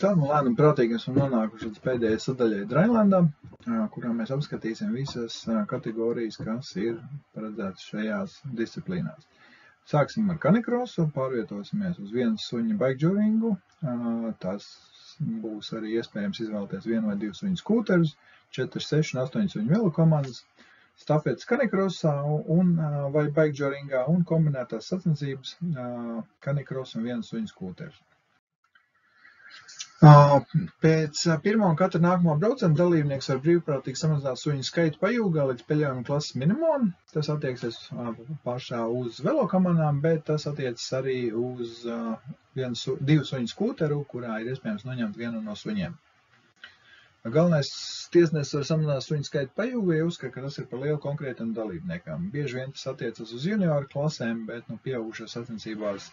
Tad lēnām prātīgi esam nonākuši līdz pēdējai sadaļai Drainlandā, kurā mēs apskatīsim visas kategorijas, kas ir paredzētas šajās disciplīnās. Sāksim ar kanikrosu, pārvietosimies uz vienu suņu bikejouringu. Tas būs arī iespējams izvēlēties vienu vai divu suņu skūterus, 4, 6 un 8 suņu velo komandas, stafetes kanikrosā vai bikejouringā un kombinētās sacensības kanikrosu un vienu suņu skūterus. Pēc pirmā un katra nākamā brauciena dalībnieks var brīvprātīgi samazināt suņu skaitu pajūgā līdz pieļaujamam klases minimumam. Tas attieksies pašā uz velo komandām, bet tas attiecas arī uz divu suņu skūteru, kurā ir iespējams noņemt vienu no suņiem. Galvenais tiesnesis var samazināt suņu skaitu pajūgā, ja uzskata, ka tas ir par lielu konkrētam dalībniekam. Bieži vien tas attiecas uz junioru klasēm, bet pieaugušās sacensībās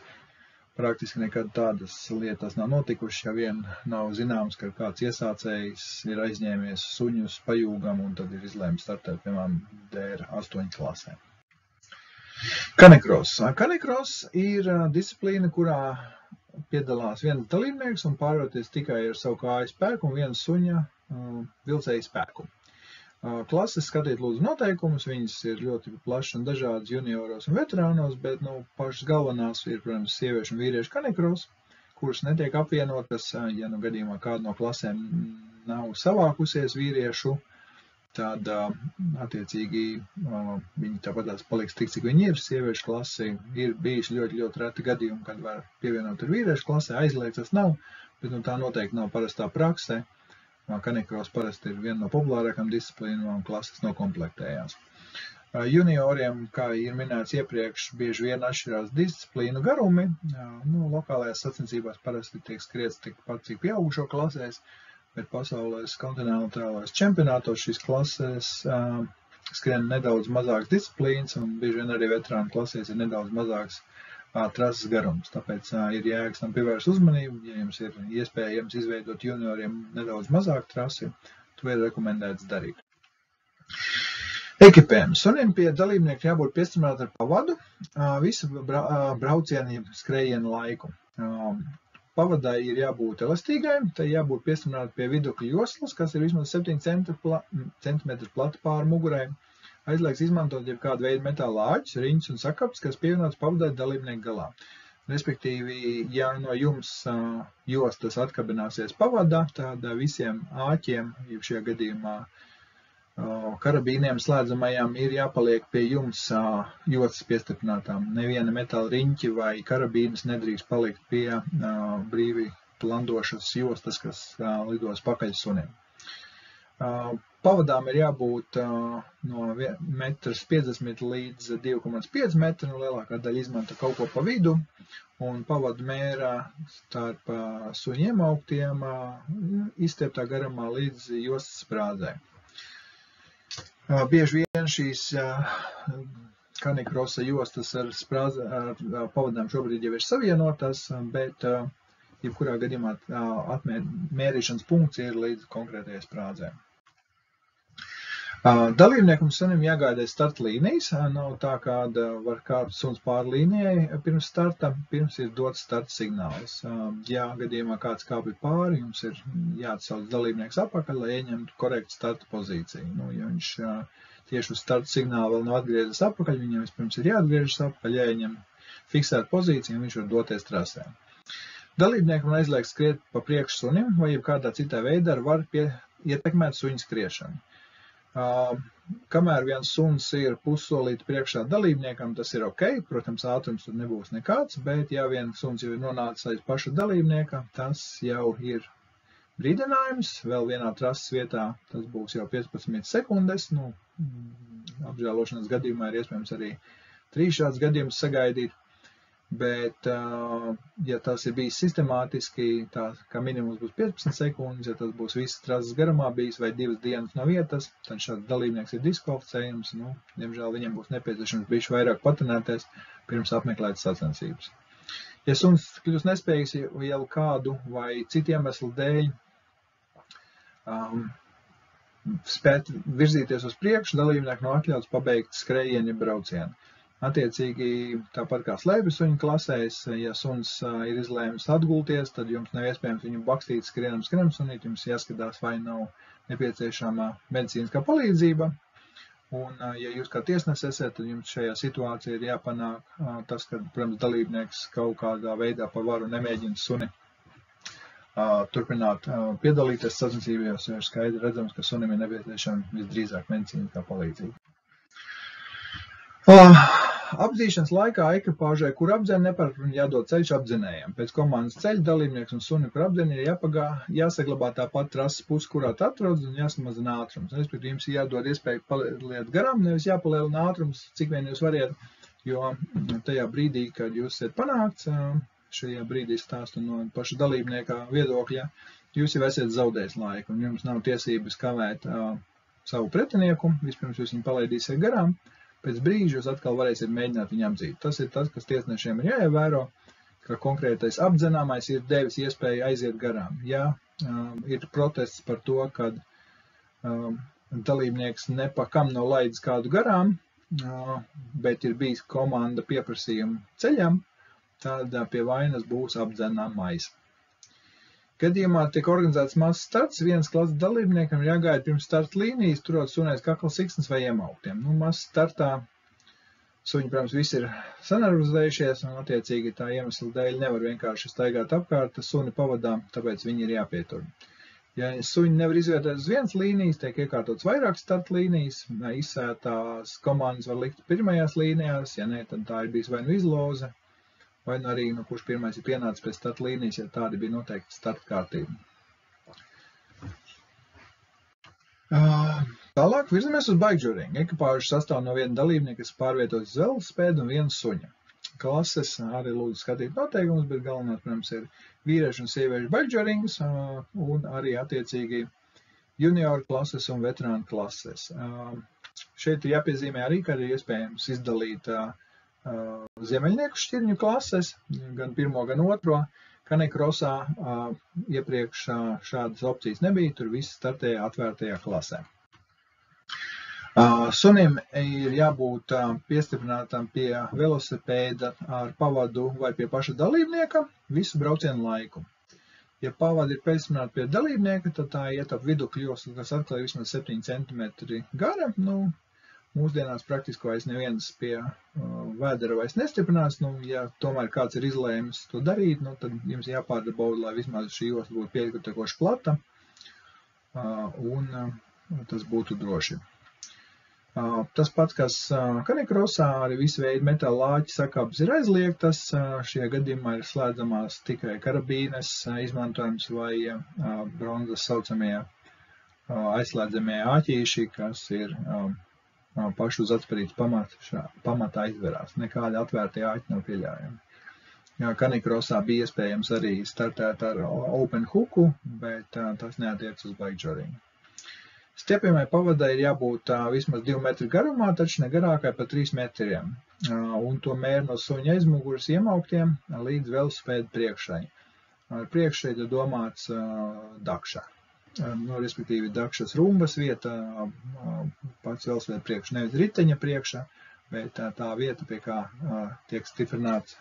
praktiski nekad tādas lietas nav notikušas, ja vien nav zināms, ka kāds iesācējs ir aizņēmies suņus pajūgam un tad ir izlēmis startēt, piemēram, DR8 klasē. Kanikross. Kanikross ir disciplīna, kurā piedalās viens dalībnieks un pārvietoties tikai ar savu kāju spēku un viena suņa vilcēja spēku. Klases skatīt lūdzu noteikumus, viņas ir ļoti plašas un dažādas junioros un veterānos, bet pašas galvenās ir, protams, sieviešu un vīriešu kanikros, kuras netiek apvienotas, ja gadījumā kāda no klasēm nav savākusies vīriešu, tad attiecīgi viņi tāpatās paliks tik, cik viņi ir. Sieviešu klasi ir bijuši ļoti reti gadījumi, kad var pievienot ar vīriešu klasē, aizliegts tas nav, bet tā noteikti nav parastā praksē. Kanikros parasti ir viena no populārākām disciplīnām un klases nokomplektējās. Junioriem, kā ir minēts iepriekš, bieži vien atšķirās disciplīnu garumi. Lokālajās sacensībās parasti tiek skriets tikpat, cik pieaugušo klasēs, bet pasaules kontinentālajos čempionātos šīs klases skrien nedaudz mazāks disciplīnas un bieži vien arī veterānu klasēs ir nedaudz mazāks trases garums. Tāpēc ir jēgas tam pievērst uzmanību. Ja jums ir iespējams izveidot junioriem nedaudz mazāk trasi, to ir rekomendēts darīt. Ekipējums. Sunim pie dalībnieku jābūt piestiprināti ar pavadu visu braucienu skrējienu laiku. Pavadai ir jābūt elastīgai, tai jābūt piestiprināti pie vidukļa joslas, kas ir vismaz 7 centimetri plata pāri mugurai. Aizliegts izmantot jebkādu veidu metāla āķus, riņķus un sakaps, kas pievienots pavadai dalībnieku galā. Respektīvi, ja no jums jostas atkabināsies pavadā, tad visiem āķiem, jeb šajā gadījumā karabīniem slēdzamajām, ir jāpaliek pie jums jostas piestiprinātām. Neviena metāla riņķi vai karabīnas nedrīkst palikt pie brīvi landošas jostas, kas lidos pakaļ sunim. Pavadām ir jābūt no 1,50 m līdz 2,5 m, lielākā daļa izmanto kaut ko pa vidu, un pavadu mērā starp suņu iemauktiem izstieptā garumā līdz jostas sprādzē. Bieži vien šīs kanikrosa jostas ar pavadām šobrīd jau ir savienotas, bet jebkurā gadījumā mērīšanas punkts ir līdz konkrētajai sprādzē. Dalībniekam sunim jāgaida starta līnijas. Nav tā, kāda var kāpt suns pāri līnijai pirms starta, pirms ir dots starta signāls. Ja gadījumā kāds kāpj pāri, jums ir jāatsauc dalībnieks apakaļ, lai ieņemtu korektu starta pozīciju. Ja viņš tieši uz starta signālu vēl nav atgriezis apakaļ, viņam vispirms ir jāatgriežas apakaļ, jāieņem fiksēt pozīciju, un viņš var doties trasē. Dalībniekam aizliegts skriet pa priekšu sunim, vai jebkādā citā veidā var ietekmēt suņu skriešanu. Kamēr viens suns ir pussolīti priekšā dalībniekam, tas ir ok, protams, ātrums tur nebūs nekāds, bet ja viens suns jau ir nonācis aiz paša dalībnieka, tas jau ir brīdinājums, vēl vienā trases vietā tas būs jau 15 sekundes, apžēlošanas gadījumā ir iespējams arī 3 šāds gadījums sagaidīt, bet ja tas ir bijis sistemātiski, tā kā minimums būs 15 sekundes, ja tas būs visas trases garumā bijis vai 2 dienas no vietas, tad šāds dalībnieks ir diskvalificējums, diemžēl viņam būs nepieciešams bišķi vairāk patrenēties pirms apmeklēt sacensības. Ja suns kļūst nespējīgs jau kādu vai citu iemeslu dēļ spēt virzīties uz priekšu, dalībnieki nav atļauts pabeigt skrējienu braucienu. Attiecīgi, tāpat kā slēpju suņu klasēs, ja suns ir izlēmis atgulties, tad jums nav iespējams viņu bakstīt skrienam sunīt, jums jāskatās, vai nav nepieciešama medicīniskā palīdzība. Un, ja jūs kā tiesnesis esat, tad jums šajā situācijā ir jāpanāk tas, ka, protams, dalībnieks kaut kādā veidā pa varu nemēģina suni turpināt piedalīties sacensībās, jo ir skaidri redzams, ka sunim ir nepieciešama visdrīzāk medicīniskā palīdzība. Apdzīšanas laikā ekipāžai, kur apdzen, nepārprotami jādod ceļš apdzenējiem. Pēc komandas ceļa dalībnieks un suni, kur apdzen, ir jāsaglabā tā pat trases puse, kurā tā atrodas, un jāsamazina ātrums. Respektīvi, jums jādod iespēju paliet garām, nevis jāpalielina ātrums, cik vien jūs variet, jo tajā brīdī, kad jūs esat panākts, šajā brīdī stāstu no paša dalībnieka viedokļa, jūs jau esat zaudējis laiku, un jums nav tiesības kavēt savu pretinieku, vispirms jūs viņu palaidīsiet garām. Pēc brīža jūs atkal varēsiet mēģināt viņu apdzīt. Tas ir tas, kas tiesnešiem ir jāievēro, ka konkrētais apdzenāmais ir devis iespēju aiziet garām. Ja ir protests par to, ka dalībnieks nepakam nav laidis kādu garām, bet ir bijis komanda pieprasījuma ceļam, tad pie vainas būs apdzenāmais. Gadījumā tiek organizēts mazs starts, vienas klases dalībniekam ir jāgaida pirms starta līnijas, turot sunēs kakla siksnas vai iemauktiem. Mazs startā suņi, protams, visi ir sanervozējušies, un attiecīgi tā iemesla dēļ nevar vienkārši staigāt apkārt suni pavadā, tāpēc viņi ir jāpietur. Ja suņi nevar izvietot uz vienas līnijas, tiek iekārtots vairākas starta līnijas, izsētās komandas var likt pirmajās līnijās, ja ne, tad tā ir bijis vai nu izloze, vai arī, kurš pirmais ir pienācis pēc starta līnijas, ja tādi bija noteikti starta kārtība. Tālāk virzamies uz bikejuring. Ekipāžu sastāv no viena dalībnieka, kas pārvietojas uz velosipēdu un viena suņa. Klases arī lūdzu skatīt noteikumus, bet galvenās, protams, ir vīriešu un sieviešu bikejuringus un arī attiecīgi junioru klases un veterānu klases. Šeit ir jāpiezīmē arī, ka ir iespējams izdalīt ziemeļnieku šķirņu klases, gan pirmo, gan otro. Kanikrosā iepriekš šādas opcijas nebija, tur viss startēja atvērtajā klasē. Sunim ir jābūt piestiprinātam pie velosipēda ar pavadu vai pie paša dalībnieka visu braucienu laiku. Ja pavadi ir piestiprināti pie dalībnieka, tad tā iet ap vidukļu joslu, kas atklāja vismaz 7 cm gara. Mūsdienās praktiski vairs neviens pie vēdera vairs nestiprināts. Ja tomēr kāds ir izlēmis to darīt, tad jums jāpārbauda, lai vismaz šī josla būtu pietiekoši plata un tas būtu droši. Tas pats, kas kanikrosā, arī visu veidu metāla lāķi sakāpes ir aizliegtas. Šajā gadījumā ir slēdzamās tikai karabīnes izmantojums vai bronzas saucamie aizslēdzamie āķīši, kas ir paši uz atsparītas pamatā izverās. Nekādi atvērtie āķi nav pieļaujami. Kanikrosā bija iespējams arī startēt ar open hooku, bet tas neatiec uz bikejuringu. Stiepjamai pavadai ir jābūt vismaz 2 metri garumā, taču ne garākai pa 3 metriem. Un to mēr no suņa aizmuguras iemauktiem līdz velosipēda priekšai. Ar priekšai ir domāts dakšā. Respektīvi dakšas rumbas vieta, pats velosipēda priekš, nevis riteņa priekšā, bet tā vieta, pie kā tiek stiprināts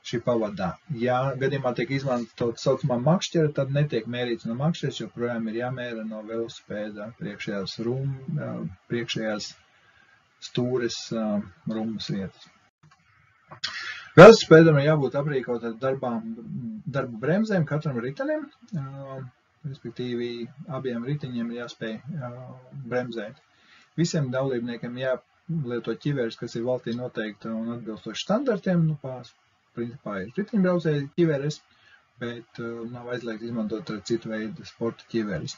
šī pavadā. Ja gadījumā tiek izmantot saucamā makšķera, tad netiek mērīts no makšķeres, jo projām ir jāmēra no velosipēda priekšējās stūres rumbas vietas. Velosipēdam ir jābūt aprīkot ar darba bremzēm katram ritenim, respektīvi abiem riteņiem ir jāspēj bremzēt. Visiem dalībniekiem jālieto ķiveres, kas ir valstī noteikta un atbilstoši standartiem. Principā ir riteņbraucēju ķiveres, bet nav aizliegts izmantot ar citu veidu sporta ķiveres.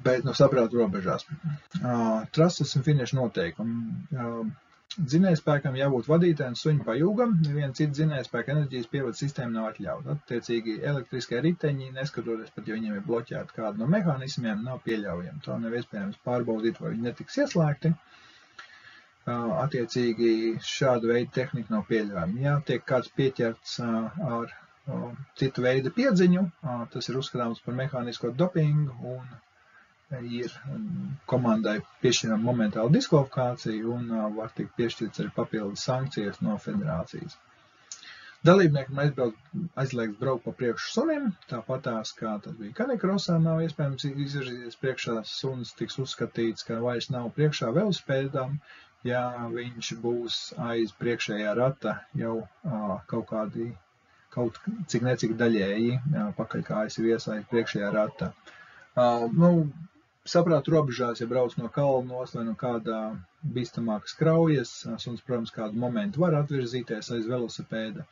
Bet saprātu robežās. Trases un finiša noteikumi. Dzinējspēkam jābūt vadītājam un suņu pajūgam, neviena cita dzinējspēka enerģijas pievades sistēma nav atļauta. Attiecīgi elektriskie riteņi, neskatoties pat, ja viņiem ir bloķēti kādu no mehānismiem, nav pieļaujami. To nav iespējams pārbaudīt, vai viņi netiks ieslēgti. Attiecīgi šāda veida tehnika nav pieļaujama. Ja tiek kāds pieķerts ar citu veidu piedziņu, tas ir uzskatāms par mehānisko dopingu un ir komandai piešķirama momentāla diskvalifikācija un var tikt piešķirts arī papildus sankcijas no federācijas. Dalībniekiem aizliegts braukt pa priekšu sunim, tāpatās kā tas bija kanikrosā, nav iespējams izvirzīties priekšā, suns tiks uzskatīts, ka vairs nav priekšā velospēdām, ja viņš būs aiz priekšējā rata jau kaut cik necik daļēji pakaļkājas ir iesaist priekšējā rata. Saprātu robežās, ja brauc no kalnos vai no kādā bīstamākas kraujas, suns, protams, kādu momentu var atvirzīties aiz velosipēda,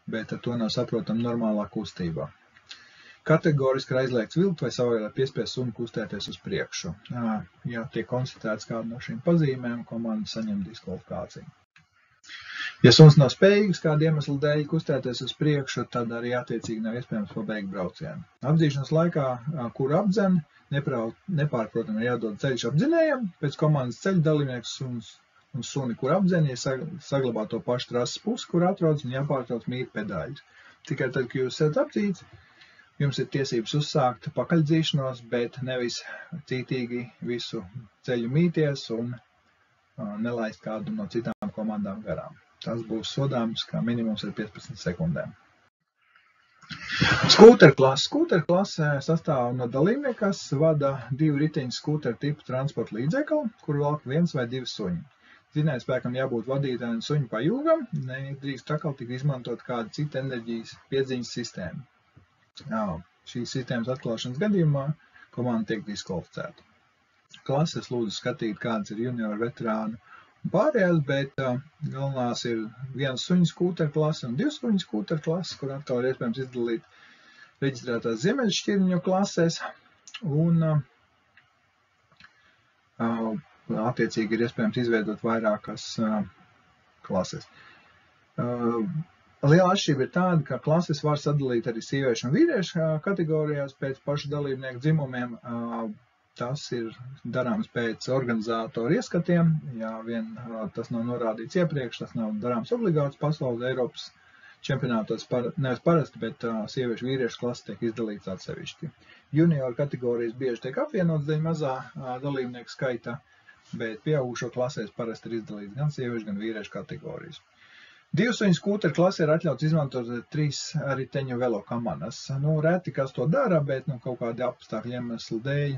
bet ar to nav saprotam normālā kustībā. Kategoriski ir aizliegts vilkt vai savādāk piespiest sunu kustēties uz priekšu. Ja tiek konstatēts kādu no šīm pazīmēm, komanda saņem diskvalifikāciju. Ja suns nav spējīgs kādu iemeslu dēļ kustēties uz priekšu, tad arī attiecīgi nav iespējams pabeigt braucienu. Apdzīšanas laikā, kuru apdzen, nepārprotami ir jādod ceļš apdzinējam, pēc komandas ceļa dalībnieks un suni, kur apdzen, ja saglabā to pašu trases pusi, kur atrodas un jāpārtrauc mīt pedāļus. Tikai tad, kad jūs esat apdzīts, jums ir tiesības uzsākt pakaļdzīšanos, bet nevis cītīgi visu ceļu mīties un nelaist kādu no citām komandām garām. Tas būs sodāms, kā minimums ar 15 sekundēm. Skūterklase. Skūterklase sastāv no dalībnieku, kas vada 2 riteņu skūteru tipu transporta līdzekli, kur velk 1 vai 2 suņi. Dzinējspēkam jābūt vadītājam un suņu pajūgam, nedrīkst atkal tik izmantot kādu citu enerģijas piedziņas sistēmu. Šīs sistēmas atklāšanas gadījumā komanda tiek diskvalificēta. Klases lūdzu skatīt, kāds ir junioru veterānu un pārējās, bet galvenās ir 1 suņu skūteru klase un 2 suņu skūteru klase, kur atkal ir iespējams izdalīt reģistrētās ziemeļšķirņu klasēs un attiecīgi ir iespējams izveidot vairākas klases. Liela atšķirība ir tāda, ka klases var sadalīt arī sieviešu un vīriešu kategorijās pēc pašu dalībnieku dzimumiem. Tas ir darāms pēc organizātoru ieskatiem. Ja vien tas nav norādīts iepriekš, tas nav darāms obligāts pasaules Eiropas čempionātos, nevis parasti, bet sieviešu vīriešu klase tiek izdalīts atsevišķi. Junioru kategorijas bieži tiek apvienotas dēļ mazā dalībnieku skaita, bet pieaugušo klasēs parasti ir izdalīts gan sieviešu, gan vīriešu kategorijas. 2 suņu skūteru klase ir atļauts izmantot 3 riteņu velokomandas. Reti kas to dara, bet kaut kādi apstākļu iemeslu dēļ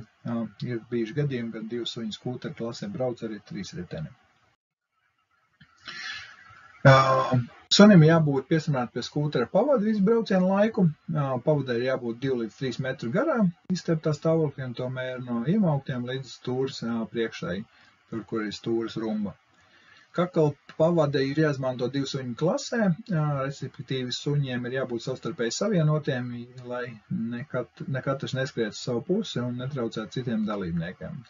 ir bijuši gadījumi, kad 2 suņu skūteru klasē brauc arī 3 riteni. Sunim jābūt piesamrāt pie skūtera pavada visu braucienu laiku. Pavadai ir jābūt 2 līdz 3 metru garā, izsteptā stāvoklī un tomēr no iemauktiem līdz stūras priekšai, tur, kur ir stūras rumba. Kakala pavade ir jāizmanto 2 suņu klasē, respektīvi suņiem ir jābūt savstarpēji savienotiem, lai ne katrs neskriet uz savu pusi un netraucētu citiem dalībniekiem.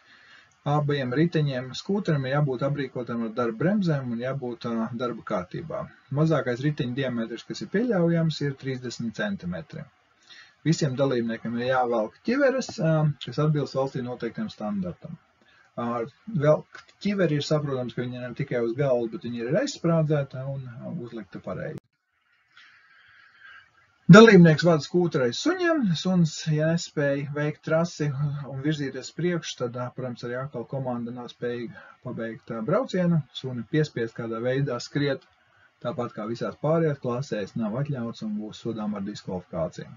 Abiem riteņiem skūteram ir jābūt aprīkotam ar darba bremzēm un jābūt darba kārtībā. Mazākais riteņu diametrs, kas ir pieļaujams, ir 30 cm. Visiem dalībniekiem ir jāvelk ķiveres, kas atbilst valstī noteiktiem standartam. Vēl ķiveri ir saprotams, ka viņa ne tikai uz galvu, bet viņa ir aizsprādzēta un uzlikta pareizi. Dalībnieks vada skūteru aiz suņiem. Suns, ja nespēja veikt trasi un virzīties priekš, tad, protams, arī atkal komanda nav spējīga pabeigt braucienu. Suni piespiest kādā veidā skriet, tāpat kā visās pārējās klasēs nav atļauts un būs sodām ar diskvalifikāciju.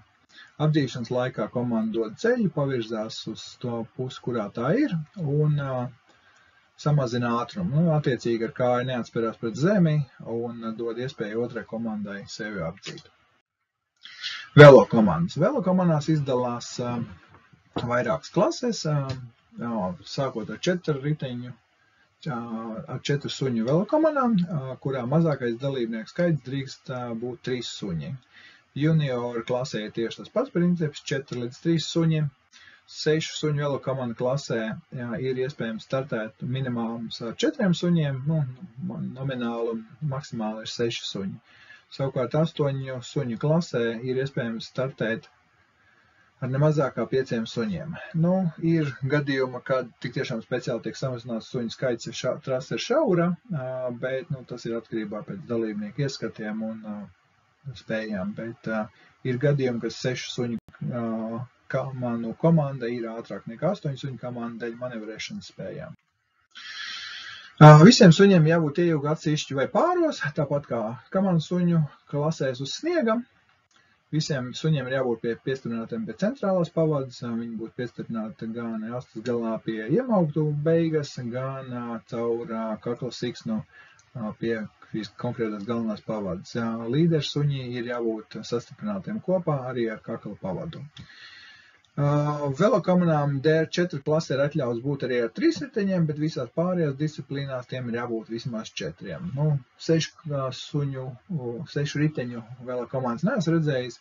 Apdzīšanas laikā komanda dod ceļu, pavirzās uz to pusi, kurā tā ir, un samazina ātrumu. Attiecīgi ar kāju neatspērās pret zemi un dod iespēju otrai komandai sevi apdzīt. Velokomandas. Velokomandās izdalās vairākas klases, sākot ar 4 riteņu, ar 4 suņu velokomandām, kurā mazākais dalībnieku skaits drīkst būt 3 suņi. Junioru klasē ir tieši tas pats princips, 4 līdz 3 suņi. 6 suņu velokomanda klasē ir iespējams startēt minimāls ar 4 suņiem, nomināli un maksimāli ir 6 suņi. Savukārt 8 suņu klasē ir iespējams startēt ar nemazāk kā 5 suņiem. Ir gadījuma, kad tik tiešām speciāli tiek samazināts suņu skaits, trase ir šaura, bet tas ir atkarībā pēc dalībnieku ieskatiem un spējām, bet ir gadījumi, ka 6 suņu komanda ir ātrāk nekā 8 suņu komanda dēļ manevrēšanas spējām. Visiem suņiem jābūt ieilgu atsevišķi vai pāros, tāpat kā komandas suņu klasēs uz sniega. Visiem suņiem ir jābūt piestiprinātiem pie centrālās pavadas, viņi būtu piestiprināti gan astes galā pie iemauktu beigas, gan caur kakla siksnu pie konkrētās galvenās pavadas. Līderu suņi ir jābūt sastiprinātiem kopā arī ar kakla pavadu. Velokomanām DR4 klasē ir atļauts būt arī ar 3 riteņiem, bet visās pārējās disciplīnās tiem ir jābūt vismaz 4. 6 riteņu velokomandas neesmu redzējis,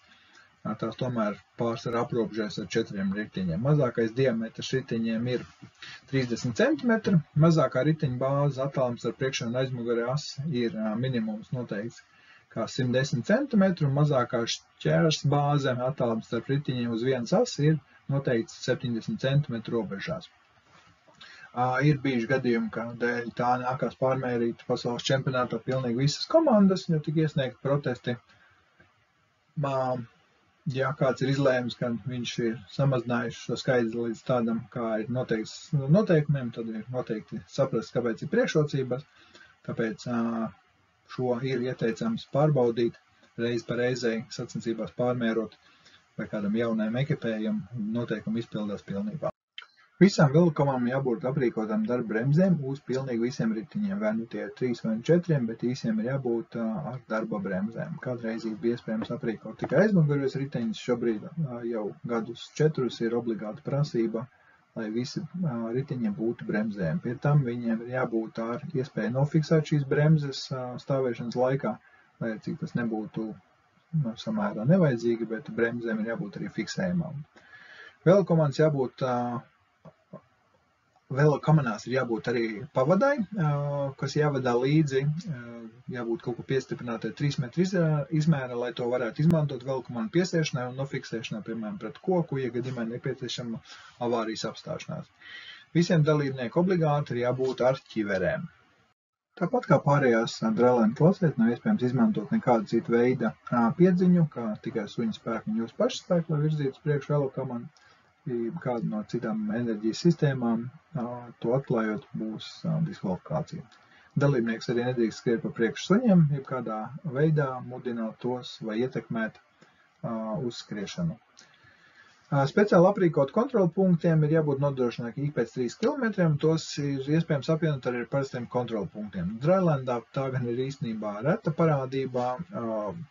tās tomēr pārsvarā aprobežojas ar 4 riteņiem. Mazākais diametrs riteņiem ir 30 cm, mazākā riteņa bāzes attālums ar priekšā un aizmugurē asi ir minimums noteikts kā 110 cm, un mazākā šķērs bāze attālums starp riteņiem uz vienas asi ir noteikts 70 cm robežās. Ir bijuši gadījumi, ka dēļ tā nākās pārmērīt pasaules čempionātā pilnīgi visas komandas, jo tik iesniegt protesti. Ja kāds ir izlēmis, ka viņš ir samazinājuši šo skaidri līdz tādam, kā ir noteikts noteikumiem, tad ir noteikti saprast, kāpēc ir priekšrocības. Tāpēc šo ir ieteicams pārbaudīt reizi pa reizei sacensībās pārmērot vai kādam jaunajam ekipējam noteikumi izpildās pilnībā. Visām velokomām jābūt aprīkotām darba bremzēm uz pilnīgi visiem ritiņiem, vai nu tie ir 3 vai 4, bet īsiem ir jābūt ar darba bremzēm. Kādreiz bija iespējams aprīkot tikai aizmugurējos riteņus, šobrīd jau gadus 4 ir obligāta prasība, lai visi ritiņiem būtu bremzēm. Pie tam viņiem ir jābūt ar iespēju nofiksēt šīs bremzes stāvēšanas laikā, lai cik tas nebūtu samērā nevajadzīgi, bet bremzēm ir jābūt arī fiksējumām. Velokomanās ir jābūt arī pavadai, kas jāvadā līdzi, jābūt kaut ko piestiprinātai 3 metru izmēra, lai to varētu izmantot velokomanu piesiešanai un nofiksēšanai, piemēram, pret koku, ja gadījumā nepieciešama avārijas apstāšanās. Visiem dalībnieku obligāti ir jābūt ar ķiverēm. Tāpat kā pārējās drēlēna klasēs, nav iespējams izmantot nekādu citu veidu piedziņu, kā tikai suņa spēku un jūsu pašu spēku, lai virzītu uz priekšu velokomanu. Kādu no citām enerģijas sistēmām, to atklājot, būs diskvalifikācija. Dalībnieks arī nedrīkst skriet pa priekšu suņiem, jebkādā veidā mudināt tos vai ietekmēt uzskriešanu. Speciāli aprīkot kontrolu punktiem ir jābūt nodrošināti ik pēc 3 km, tos ir iespējams apvienot arī ar parastiem kontrolu punktiem. Drylandā tā gan ir īstenībā reta parādībā,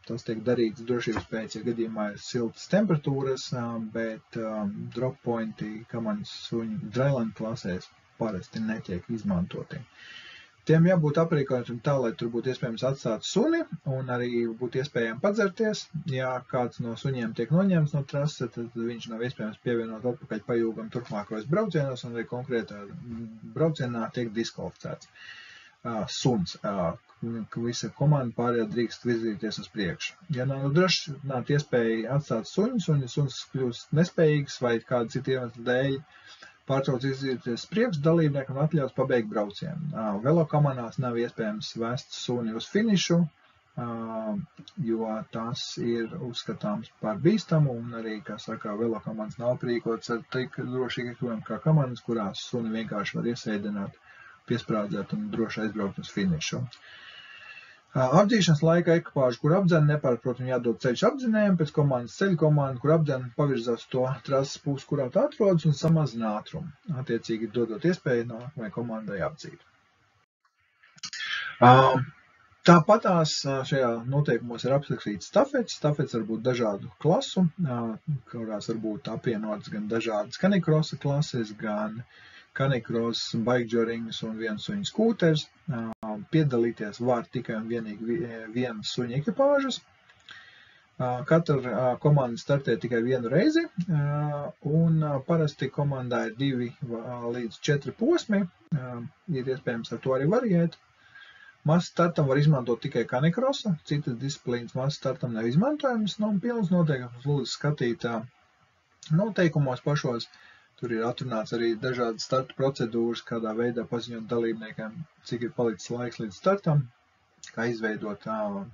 tas tiek darīts drošības pēc, ja gadījumā ir siltas temperatūras, bet drop pointi komandas suņu Dryland klasēs parasti netiek izmantoti. Tiem jābūt aprīkotiem tā, lai tur būtu iespējams atstāt suni un arī būtu iespējams padzerties. Ja kāds no suņiem tiek noņemts no trase, tad viņš nav iespējams pievienot atpakaļ pajūgam turpmākos braucienos un arī konkrētā braucienā tiek diskvalificēts suns. Visa komanda pārējā drīkst virzīties uz priekšu. Ja nav nodrošināta iespēja atstāt suņus un ja suns kļūst nespējīgs vai kāda cita iemesla dēļ, pārtrauc izvirzīties priekš dalībniekam atļauts pabeigt braucienu. Velokomanās nav iespējams vest suni uz finišu, jo tas ir uzskatāms par bīstamu un arī, kā saka, velokomandas nav aprīkots ar tik drošīgiem kā komandas, kurās suni vienkārši var iesēdināt, piesprādzēt un droši aizbraukt uz finišu. Apdzīšanas laika ekipāžu, kur apdzen, nepārprotami jādod ceļš apdzinējiem, pēc komandas ceļu komanda, kur apdzen pavirzās to trases pusi, kurā tā atrodas un samazina ātrumu, attiecīgi dodot iespēju nākamajai komandai apdzīt. Tāpatās šajā noteikumos ir apskatīts stafetes. Stafetes var būt dažādu klasu, kurās var būt apvienotas gan dažādas kanikrosa klases, gan kanikros, bikejorings un viens suņu skūters. Piedalīties var tikai un vienīgi vienas suņu ekipāžas. Katra komanda startē tikai vienu reizi, un parasti komandā ir 2 līdz 4 posmi. Ir iespējams ar to arī variēt. Masu startam var izmantot tikai kanikrosa, citas disciplīnas masu startam nav izmantojams. Pilns noteikums lūdzu skatīt noteikumos pašos. Tur ir atrunāts arī dažādas starta procedūras, kādā veidā paziņot dalībniekiem, cik ir palicis laiks līdz startam, kā izveidot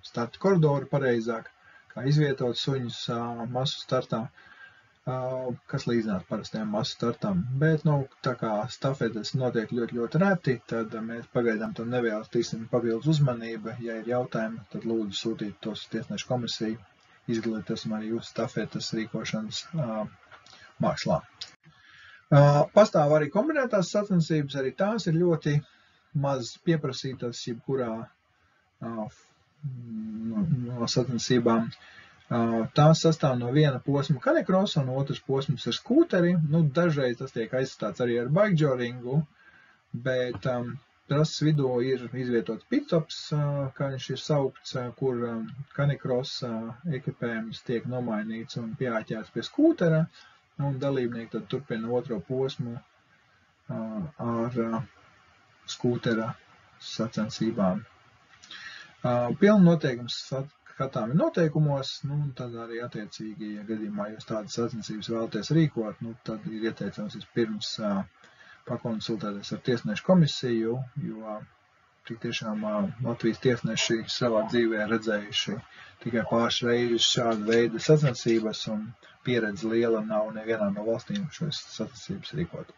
starta koridoru pareizāk, kā izvietot suņus masu startā. kas līdzināt parastajām masu startam. Bet, tā kā stafetes notiek ļoti reti, tad mēs pagaidām tam nevēlēsim papildus uzmanību. Ja ir jautājumi, tad lūdzu sūtīt tos tiesnešu komisiju. Izglītosim arī jūsu stafetes rīkošanas mākslā. Pastāv arī kombinētās sacensības, arī tās ir ļoti maz pieprasītas, jebkurā no sacensībām. Tās sastāv no viena posma kanikrosa un otrs posms ar skūteri. Dažreiz tas tiek aizstāts arī ar bikejoringu, bet trases vidū ir izvietots pitops, kā viņš ir saukts, kur kanikrosa ekipējums tiek nomainīts un pieāķēts pie skūtera, un dalībnieki tad turpina otro posmu ar skūtera sacensībām. Pilna noteikums skatāmi noteikumos, un tad arī attiecīgi, ja gadījumā jūs tādas sacensības vēlaties rīkot, tad ir ieteicams vispirms pakonsultēties ar tiesnešu komisiju, jo tik tiešām Latvijas tiesneši savā dzīvē redzējuši tikai pāris reizes šādu veidu sacensības, un pieredze liela nav nevienā no valstīm šos sacensības rīkot.